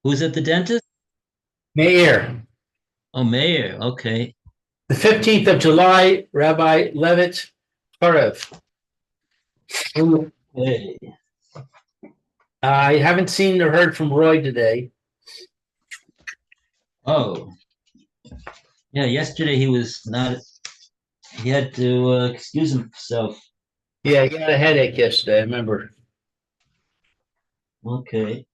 Who's at the dentist? Meir. Oh, Mayor. Okay. The 15th of July, Rabbi Levitt, Horeb. Hey. I haven't seen or heard from Roy today. Oh, yeah. Yesterday he was not. He had to excuse himself. Yeah, he had a headache yesterday, I remember. Okay.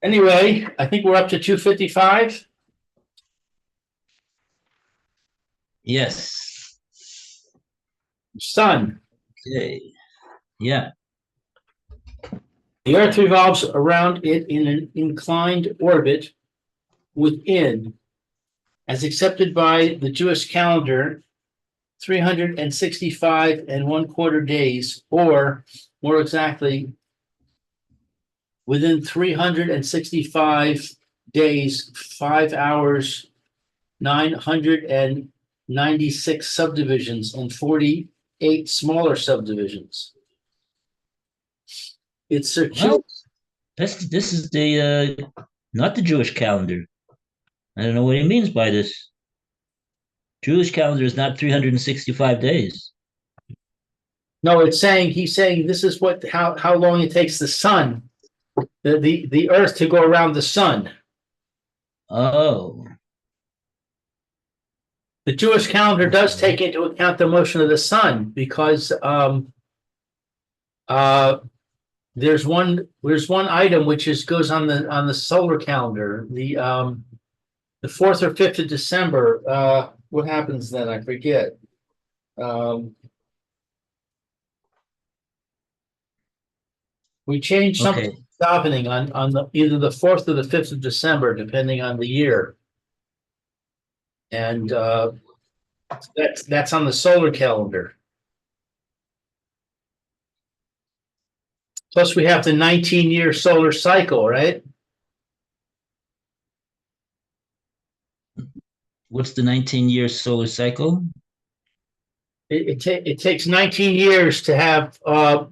Anyway, I think we're up to 255. Yes. Sun. Okay. Yeah. The Earth revolves around it in an inclined orbit within, as accepted by the Jewish calendar, 365 and one quarter days, or more exactly, within 365 days, 5 hours, 996 subdivisions, and 48 smaller subdivisions. It's Well, circuitous. this is the not the Jewish calendar. I don't know what he means by this. Jewish calendar is not 365 days. No, it's saying he's saying this is what how long it takes the sun, the Earth to go around the sun. Oh, The Jewish calendar does okay. take into account the motion of the sun because uh, there's one item which is goes on the solar calendar. The 4th or 5th of December. What happens then? I forget. Um, we change something Okay. davening on either the 4th or the 5th of December, depending on the year, and that's on the solar calendar. Plus, we have the 19-year solar cycle, right? What's the 19-year solar cycle? It takes 19 years to have uh,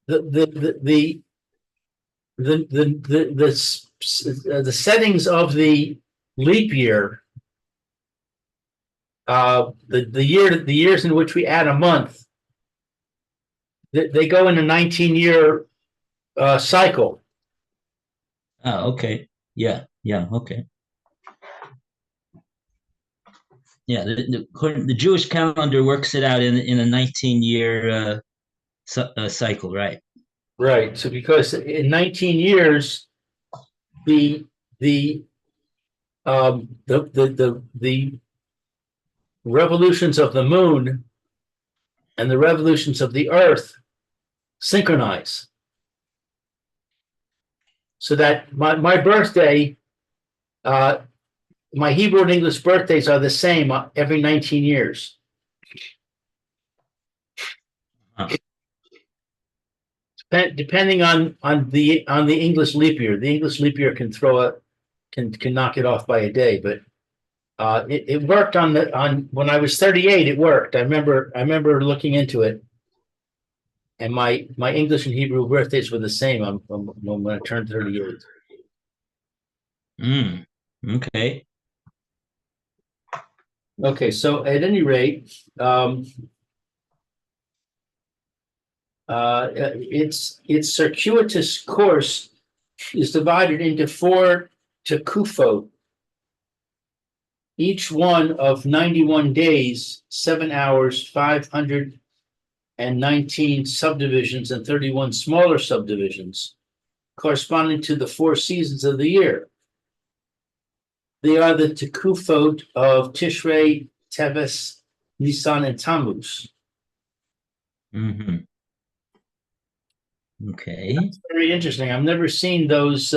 the the the the the settings of the leap year, the years in which we add a month, they go in a 19-year cycle. Ah, okay. Yeah, yeah, okay. Yeah, the Jewish calendar works it out in a 19-year cycle, right? Right. So because in 19 years, the the the revolutions of the moon and the revolutions of the earth synchronize. So that my birthday, uh, my Hebrew and English birthdays are the same every 19 years. Huh. Depending on the English leap year. The English leap year can knock it off by a day, but it worked on when I was 38. It worked. I remember looking into it, and my English and Hebrew birthdays were the same when I turned 38. Mm, okay. Okay, so at any rate, its circuitous course is divided into four tekufot, each one of 91 days, 7 hours, 519 subdivisions, and 31 smaller subdivisions, corresponding to the four seasons of the year. They are the tekufot of Tishrei, Teves, Nisan, and Tammuz. Hmm. Okay. Very interesting. I've never seen those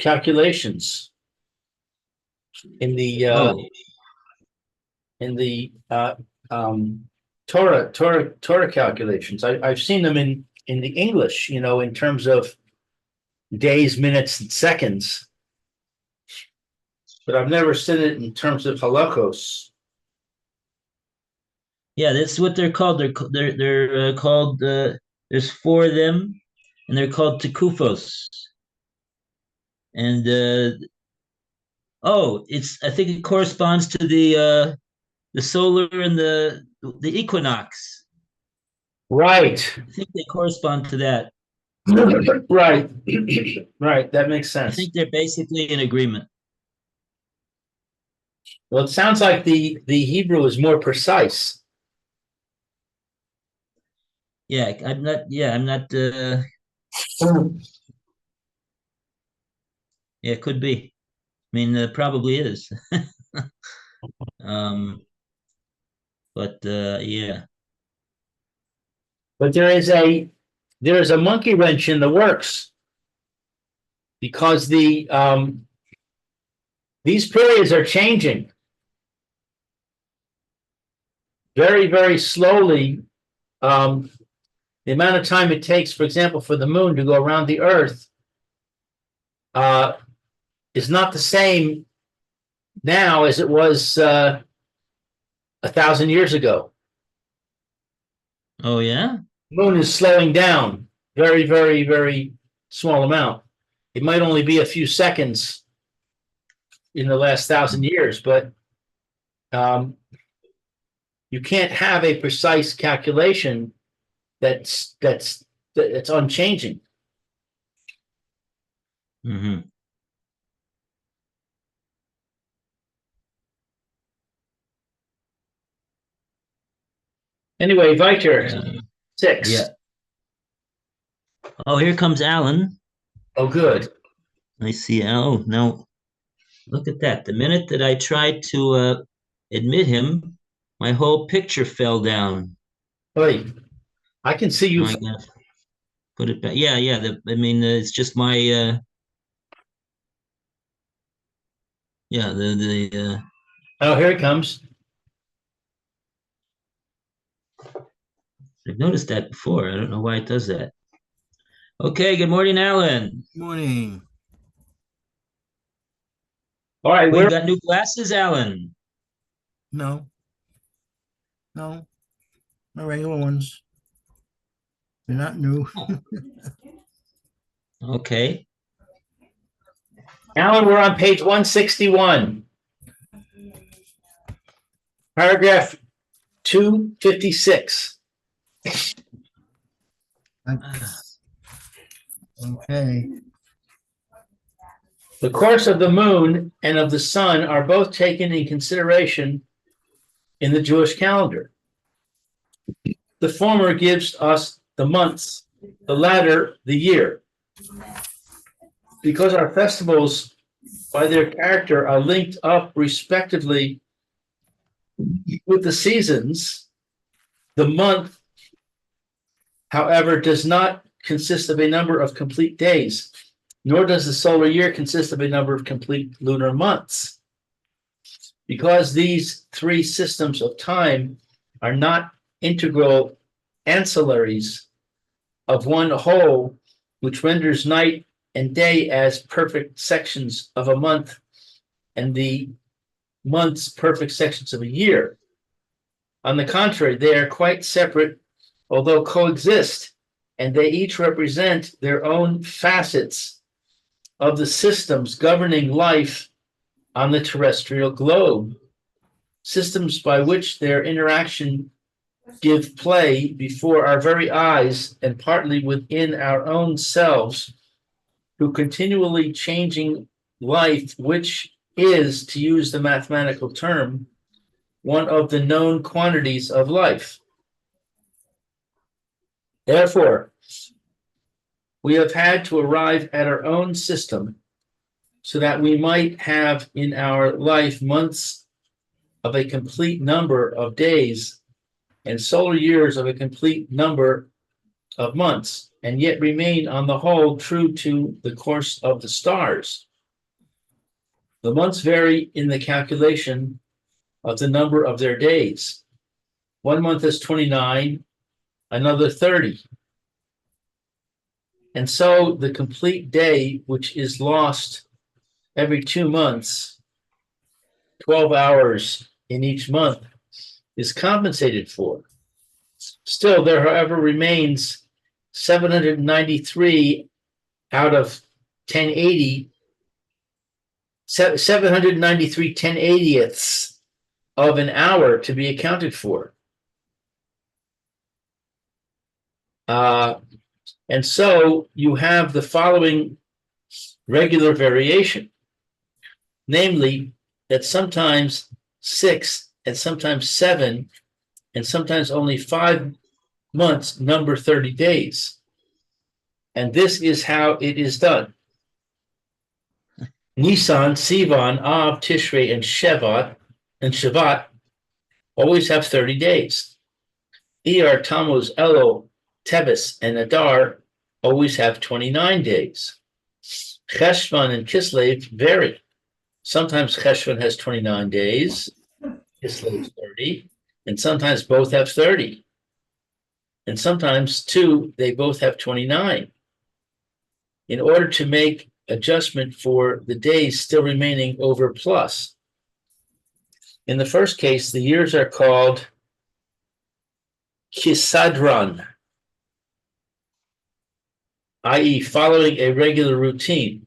calculations in the uh, Oh, in the Torah calculations. I've seen them in the English, in terms of days, minutes, and seconds, but I've never seen it in terms of halachos. Yeah, that's what they're called. They're called. There's four of them, and they're called Tekufos. And oh, it's I think it corresponds to the solar and the equinox. Right. I think they correspond to that. Right. Right. That makes I sense. think they're basically in agreement. Well, it sounds like the Hebrew is more precise. Yeah, I'm not. Yeah, I'm not. Yeah, it could be. I mean, probably is. um, but yeah. But there is a monkey wrench in the works because these periods are changing very, very slowly. Um, the amount of time it takes, for example, for the moon to go around the Earth, uh, is not the same now as it was 1,000 years ago. Oh yeah. Moon is slowing down very, very, very small amount. It might only be a few seconds in the last 1,000 years, but um, you can't have a precise calculation that's unchanging. Hmm. Anyway, Victor, Yeah. 6. Oh, here comes Alan. Oh, good. I see. Oh, no. Look at that. The minute that I tried to admit him, my whole picture fell down. Wait, I can see you. I gotta put it back. Yeah, yeah. I mean, it's just my yeah. Oh, here it comes. I've noticed that before. I don't know why it does that. Okay. Good morning, Alan. Morning. All right, Well, you got new glasses, Alan. No, no, my regular ones. They're not new. Okay. Alan, we're on page 161, paragraph 256. Okay. The course of the moon and of the sun are both taken in consideration in the Jewish calendar. The former gives us the months, the latter the year. Because our festivals, by their character, are linked up respectively with the seasons, the month, however, does not consist of a number of complete days, nor does the solar year consist of a number of complete lunar months. Because these three systems of time are not integral ancillaries of one whole, which renders night and day as perfect sections of a month and the months perfect sections of a year. On the contrary, they are quite separate, although coexist, and they each represent their own facets of the systems governing life on the terrestrial globe, systems by which their interaction give play before our very eyes and partly within our own selves, through continually changing life, which is, to use the mathematical term, one of the known quantities of life. Therefore, we have had to arrive at our own system so that we might have in our life months of a complete number of days and solar years of a complete number of months, and yet remain on the whole true to the course of the stars. The months vary in the calculation of the number of their days. One month is 29, another 30. And so the complete day, which is lost every 2 months, 12 hours in each month, is compensated for. Still, there, however, remains 793 out of 1080, 793 10/80ths of an hour to be accounted for. And so you have the following regular variation, namely that sometimes 6 and sometimes 7 and sometimes only 5 months number 30 days. And this is how it is done. Nisan, Sivan, Av, Tishrei, and Shavat always have 30 days. Iyar, Tammuz, Elul, Teves, and Adar always have 29 days. Cheshvan and Kislev vary. Sometimes Cheshvan has 29 days, Kislev 30, and sometimes both have 30. And sometimes, too, they both have 29. In order to make adjustment for the days still remaining over plus. In the first case, the years are called Kisadron, i.e., following a regular routine.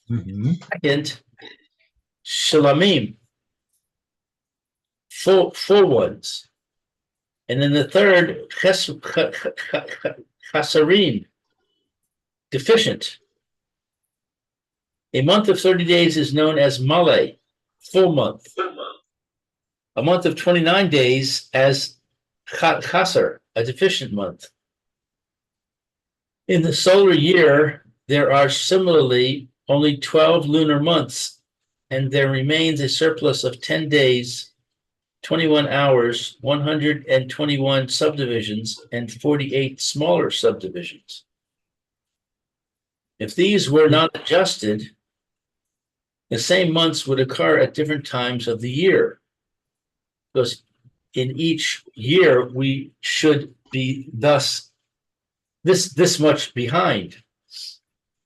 Second, Shalamim, full ones. And then the third, Chasarim, deficient. A month of 30 days is known as Malay, full month. A month of 29 days as Chasar, a deficient month. In the solar year, there are similarly only 12 lunar months, and there remains a surplus of 10 days, 21 hours, 121 subdivisions, and 48 smaller subdivisions. If these were not adjusted, the same months would occur at different times of the year, because in each year we should be thus this much behind.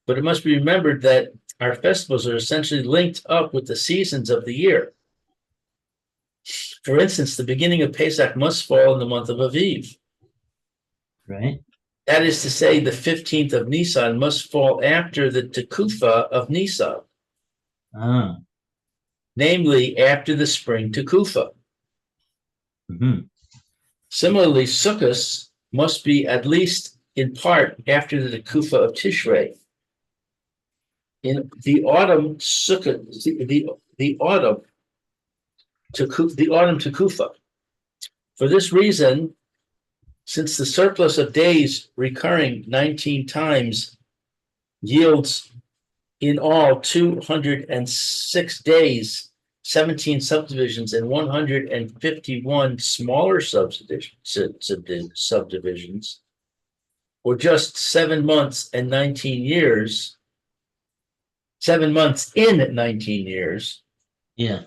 But it must be remembered that our festivals are essentially linked up with the seasons of the year. For instance, the beginning of Pesach must fall in the month of Aviv. Right. That is to say, the 15th of Nisan must fall after the Tekufa of Nisan. Namely, after the spring Tekufa. Similarly, Sukkot must be at least in part after the Tekufa of Tishrei. In the autumn Sukkot, the autumn Tekufa. For this reason, since the surplus of days recurring 19 times yields in all 206 days, 17 subdivisions, and 151 smaller subdivisions, or just 7 months and 19 years, 7 months in 19 years. Yeah.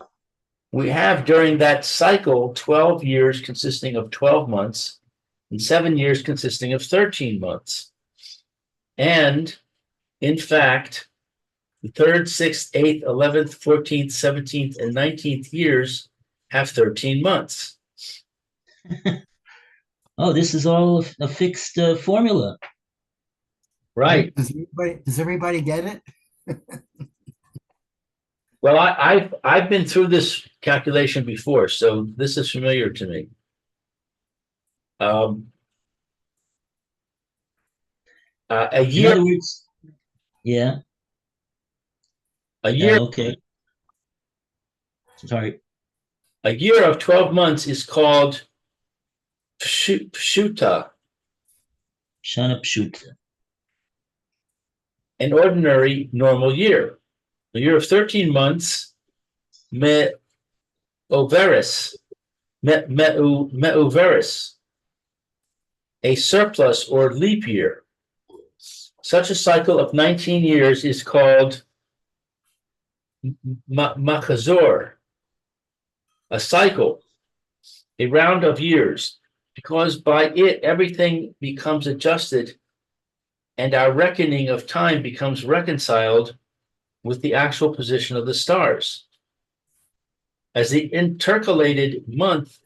We have during that cycle 12 years consisting of 12 months and 7 years consisting of 13 months. And in fact, the 3rd, 6th, 8th, 11th, 14th, 17th, and 19th years have 13 months. Oh, this is all a fixed formula. Right. Does everybody get it? Well, I've been through this calculation before, so this is familiar to me. A In year, other words, yeah. a year, Okay. Sorry. a year of 12 months is called Pshuta, Shana Pshuta. an ordinary normal year. A year of 13 months, Me'overis, a surplus or leap year. Such a cycle of 19 years is called Machazor, a cycle, a round of years, because by it everything becomes adjusted and our reckoning of time becomes reconciled with the actual position of the stars. As the intercalated month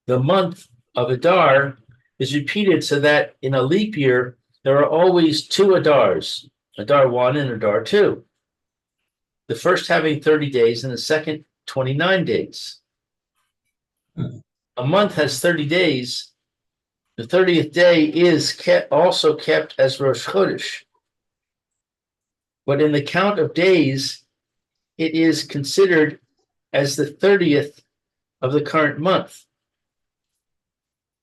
the month of Adar is repeated so that in a leap year, there are always two Adars, Adar 1 and Adar 2. The first having 30 days and the second 29 days. A month has 30 days. The 30th day is also kept as Rosh Chodesh. But in the count of days, it is considered as the 30th of the current month.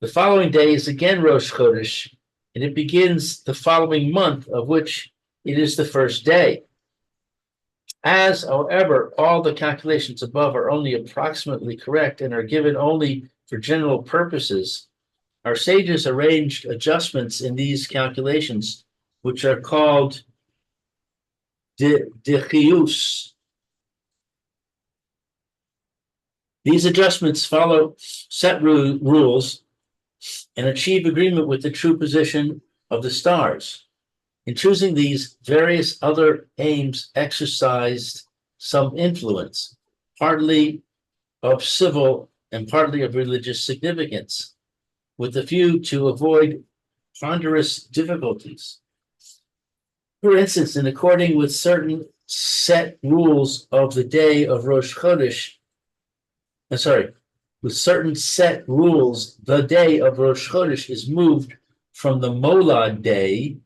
The following day is again Rosh Chodesh, and it begins the following month, of which it is the first day. As, however, all the calculations above are only approximately correct and are given only for general purposes, our sages arranged adjustments in these calculations, which are called dichius. These adjustments follow set rules and achieve agreement with the true position of the stars. In choosing these, various other aims exercised some influence, partly of civil and partly of religious significance, with a view to avoid ponderous difficulties. For instance, in according with certain set rules of the day of Rosh Chodesh, with certain set rules, the day of Rosh Chodesh is moved from the Molad day,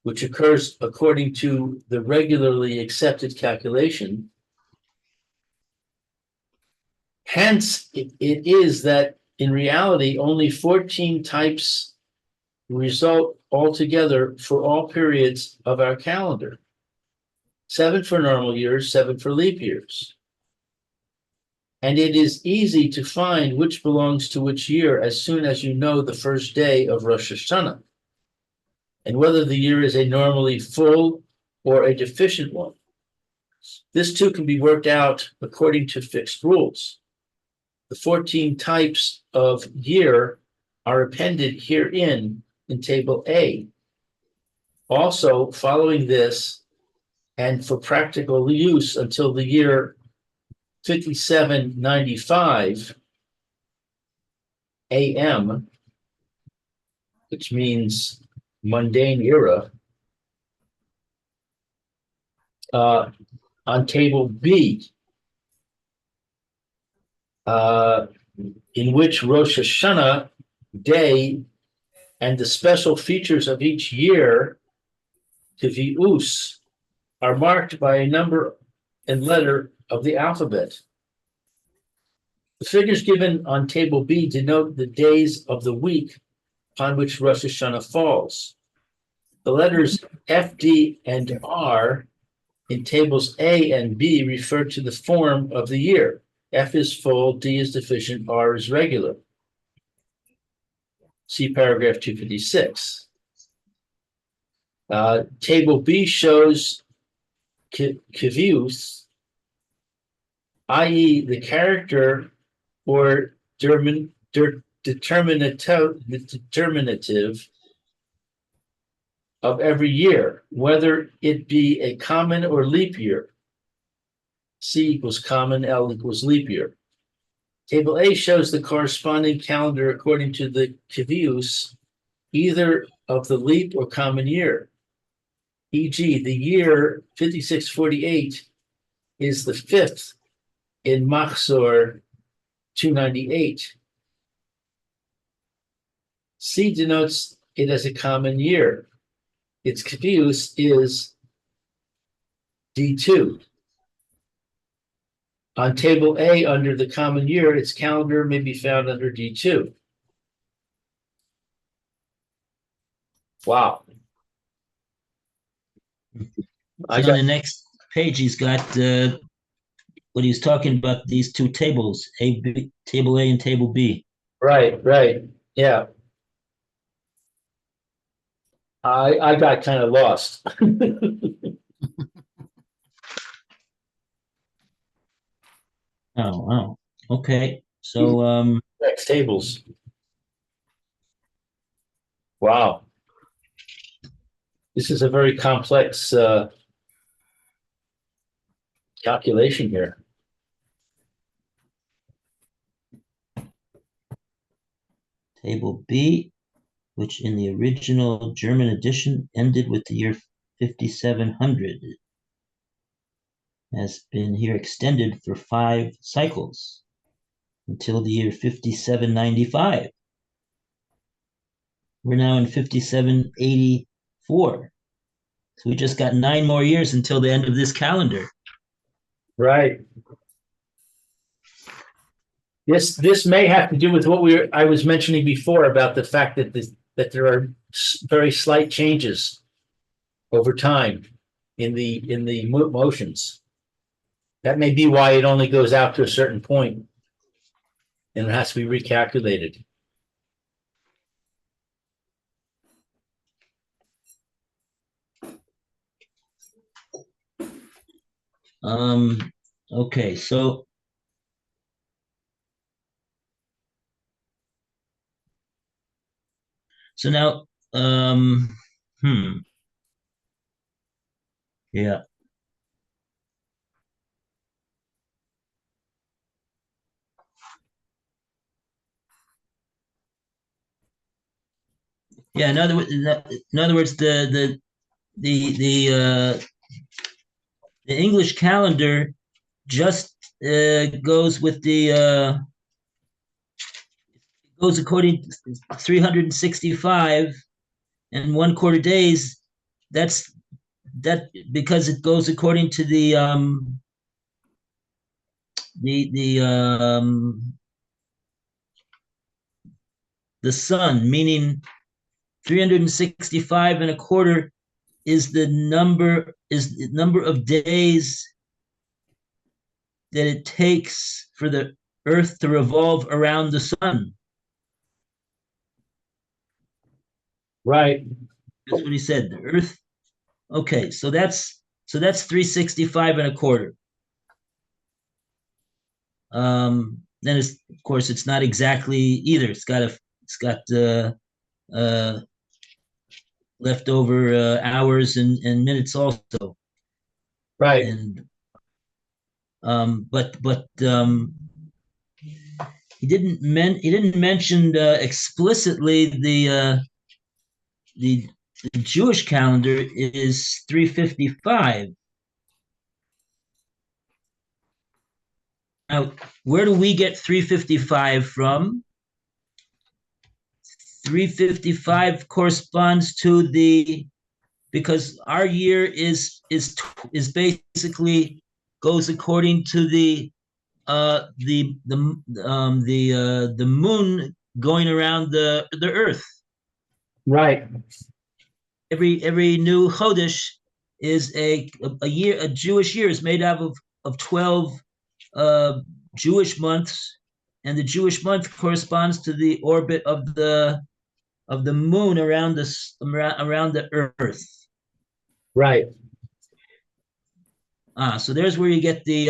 which occurs according to the regularly accepted calculation. Hence, it is that in reality, only 14 types result altogether for all periods of our calendar. 7 for normal years, 7 for leap years. And it is easy to find which belongs to which year as soon as you know the first day of Rosh Hashanah, and whether the year is a normally full or a deficient one. This too can be worked out according to fixed rules. The 14 types of year are appended herein in Table A. Also, following this, and for practical use until the year 5795 AM, which means mundane era, on Table B, in which Rosh Hashanah day and the special features of each year, Tevi'us, are marked by a number and letter of the alphabet. The figures given on Table B denote the days of the week upon which Rosh Hashanah falls. The letters F, D, and R in Tables A and B refer to the form of the year. F is full, D is deficient, R is regular. See paragraph 256. Table B shows Kivius, i.e. the character or determinative of every year, whether it be a common or leap year. C equals common, L equals leap year. Table A shows the corresponding calendar according to the Kivius, either of the leap or common year. E.g., the year 5648 is the 5th in Machzor 298. C denotes it as a common year. Its Kivius is D2. On Table A, under the common year, its calendar may be found under D2. Wow. On the next page, he's got what he's talking about, these two tables, Table A and Table B. Right, yeah. I got kind of lost. Oh, okay. So Next tables. Wow. This is a very complex calculation here. Table B, which in the original German edition ended with the year 5700, has been here extended for 5 cycles until the year 5795. We're now in 5784. So we just got 9 more years until the end of this calendar. Right. This may have to do with what I was mentioning before about the fact that that there are very slight changes over time in the motions. That may be why it only goes out to a certain point and it has to be recalculated. Okay, so now, yeah. Yeah, in other words, the English calendar just goes with the goes according to 365 and 1/4 days. That's because it goes according to the sun, meaning 365 and a quarter is the number of days that it takes for the Earth to revolve around the sun. Right. That's what he said. The Earth. Okay, so that's 365 and a quarter. Then of course it's not exactly either. It's got leftover hours and minutes also. Right. And but he didn't mention explicitly the Jewish calendar is 355. Now, where do we get 355 from? 355 corresponds to because our year is basically goes according to the moon going around the Earth. Right. Every new Chodesh is a year. A Jewish year is made up of 12 Jewish months, and the Jewish month corresponds to the orbit of the moon around the Earth. Right. So there's where you get the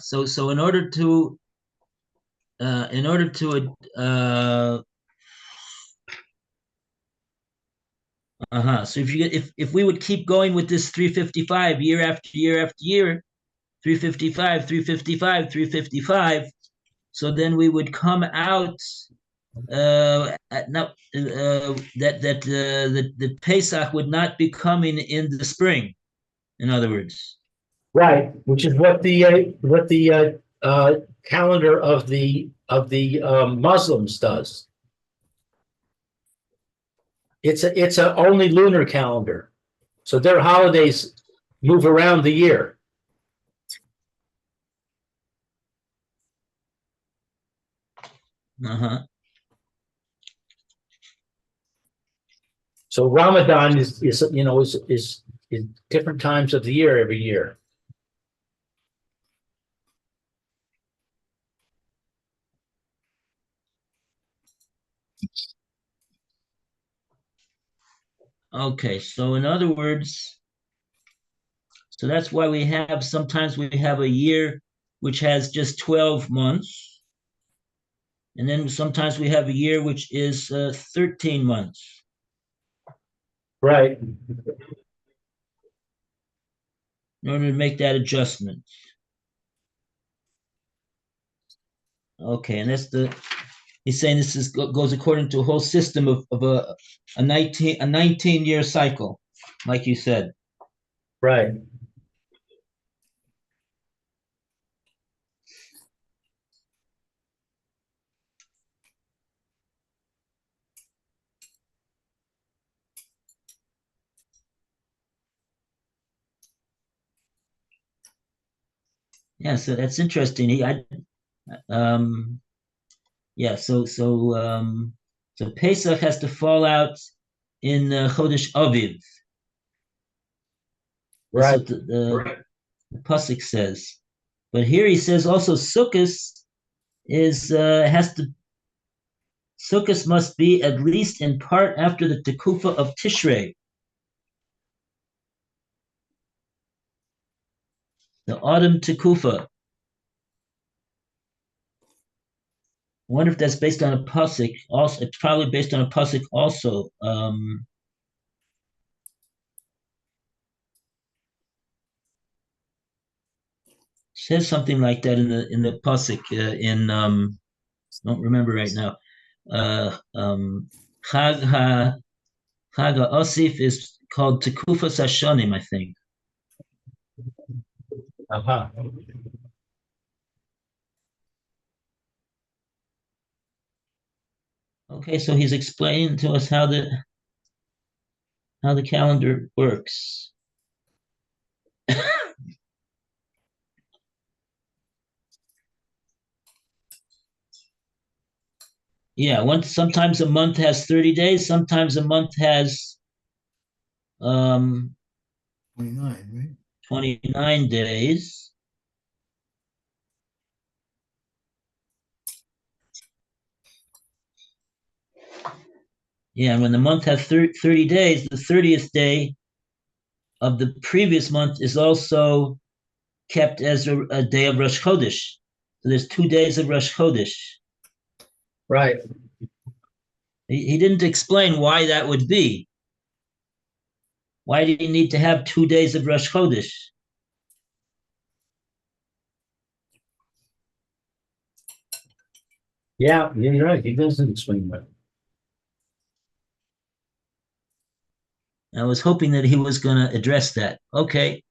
So in order to so if we would keep going with this 355 year after year after year, 355, 355, 355, so then we would come out that Pesach would not be coming in the spring. In other words, right, which is what the calendar of the Muslims does. It's a only lunar calendar, so their holidays move around the year. So Ramadan is different times of the year every year. Okay, so in other words, so that's why sometimes we have a year which has just 12 months. And then sometimes we have a year which is 13 months. Right. In order to make that adjustment. Okay, and he's saying this goes according to a whole system of a 19-year cycle, like you said. Right. Yeah, so that's interesting. Um, yeah, so Pesach has to fall out in Chodesh Aviv. That's Right. what the pasuk says. But here he says also Sukkot is has to Sukkot must be at least in part after the Tekufa of Tishrei, the autumn Tekufa. I wonder if that's based on a pasuk. Also, it's probably based on a pasuk also. Says something like that in the pasuk don't remember right now. Uh, um, Chag ha Chag Osif is called Tekufa Sashonim, I think. Uh-huh. Okay, so he's explaining to us how the calendar works. Yeah, sometimes a month has 30 days, sometimes a month has 29, right? 29 days. Yeah, and when the month has 30 days, the 30th day of the previous month is also kept as a day of Rosh Chodesh. So there's 2 days of Rosh Chodesh. Right. He didn't explain why that would be. Why do you need to have 2 days of Rosh Chodesh? Yeah, you're right. He doesn't explain that. I was hoping that he was going to address that. Okay.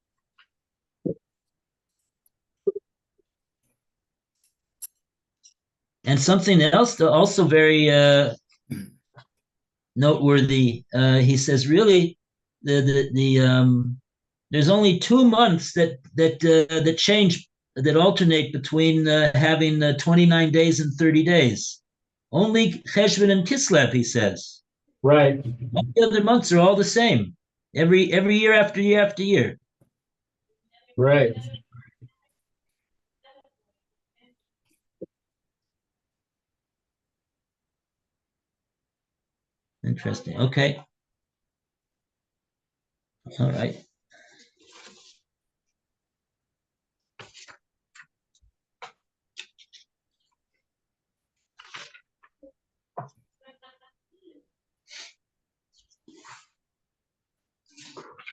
And something else also very noteworthy. He says, really, there's only 2 months that change that alternate between having 29 days and 30 days. Only Cheshvan and Kislev, he says. Right. All the other months are all the same. Every year after year after year. Right. Interesting. Okay. All right.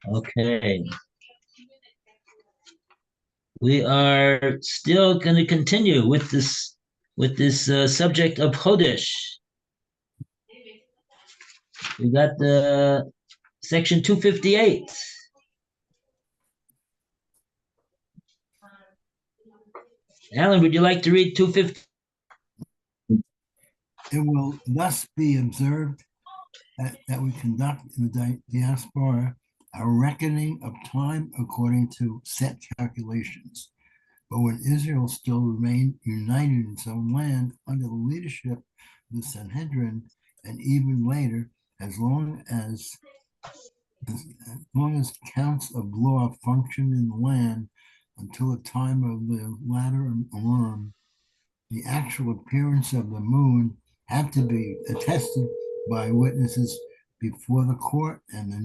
Okay. We are still going to continue with this subject of Chodesh. We got the section 258. Alan, would you like to read 250? It will thus be observed that we conduct in the diaspora a reckoning of time according to set calculations. But when Israel still remained united in its own land under the leadership of the Sanhedrin, and even later, as long as counts of law functioned in the land until the time of the latter alarm, the actual appearance of the moon had to be attested by witnesses before the court, and the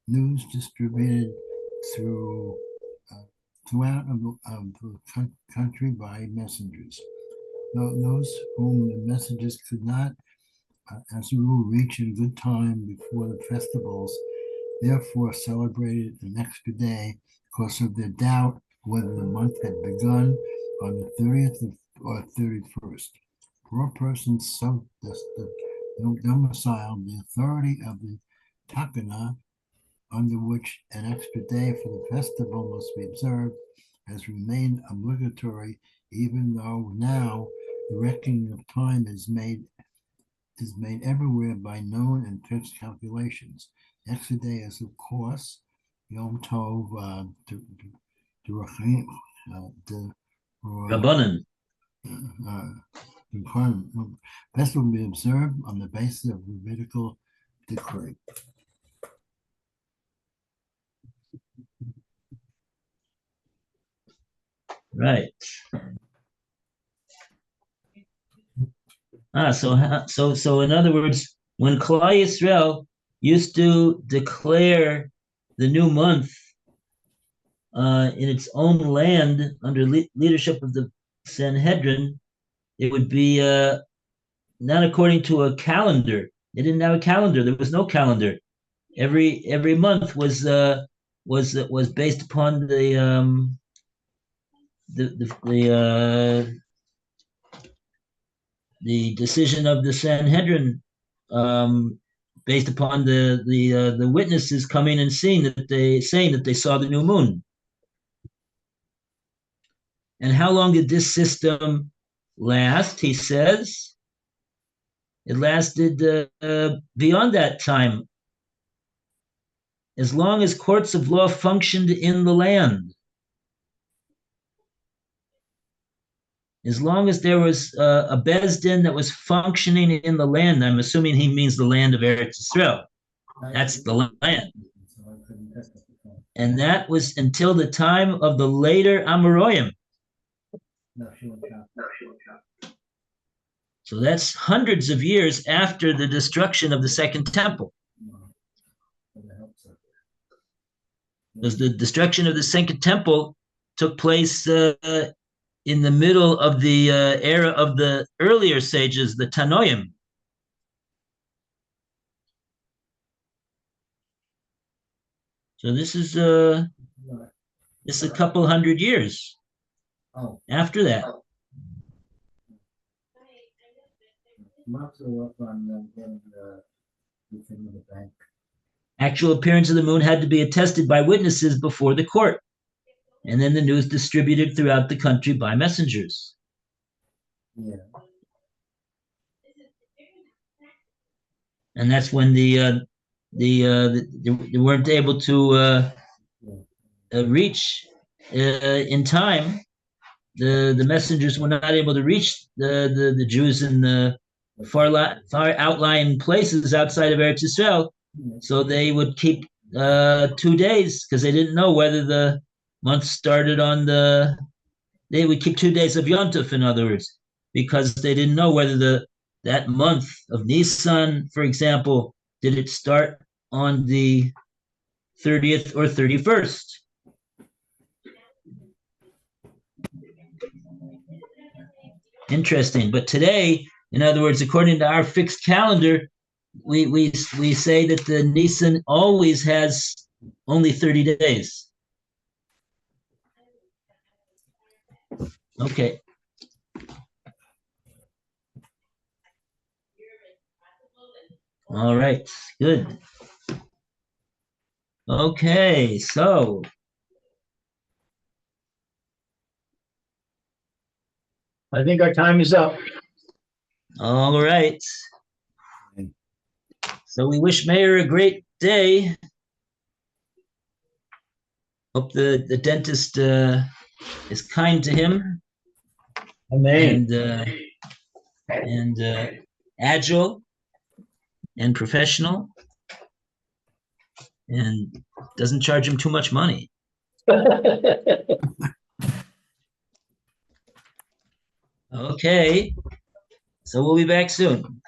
news distributed throughout the country by messengers. Those whom the messages could not, as a rule, reach in good time before the festivals, therefore celebrated an extra day because of their doubt whether the month had begun on the 30th or 31st. For a person so domiciled, the authority of the Takana, under which an extra day for the festival must be observed, has remained obligatory, even though now the reckoning of time is made everywhere by known and fixed calculations. Extra day is, of course, Yom Tov Rabbanan. Festival will be observed on the basis of Levitical decree. Right. So in other words, when Klal Yisrael used to declare the new month in its own land under leadership of the Sanhedrin, it would be not according to a calendar. They didn't have a calendar. There was no calendar. Every month was based upon the decision of the Sanhedrin, based upon the witnesses coming and saying that they saw the new moon. And how long did this system last? He says it lasted beyond that time, as long as courts of law functioned in the land. As long as there was a Beis Din that was functioning in the land, I'm assuming he means the land of Eretz Yisrael. That's the land. And that was until the time of the later Amoraim. So that's hundreds of years after the destruction of the Second Temple. Because the destruction of the Second Temple took place in the middle of the era of the earlier sages, the Tanoim. So this is a couple hundred years after that. Actual appearance of the moon had to be attested by witnesses before the court, and then the news distributed throughout the country by messengers. Yeah. And that's when they weren't able to reach in time. The messengers were not able to reach the Jews in the far outlying places outside of Eretz Yisrael, so they would keep 2 days, because they didn't know whether the month started on they would keep 2 days of Yom Tov, in other words, because they didn't know whether that month of Nisan, for example, did it start on the 30th or 31st. Interesting. But today, in other words, according to our fixed calendar, we say that the Nisan always has only 30 days. Okay. All right, good. Okay, so I think our time is up. all right. So we wish Mayor a great day. Hope the dentist is kind to him. Amen. And agile and professional, and doesn't charge him too much money. Okay, so we'll be back soon.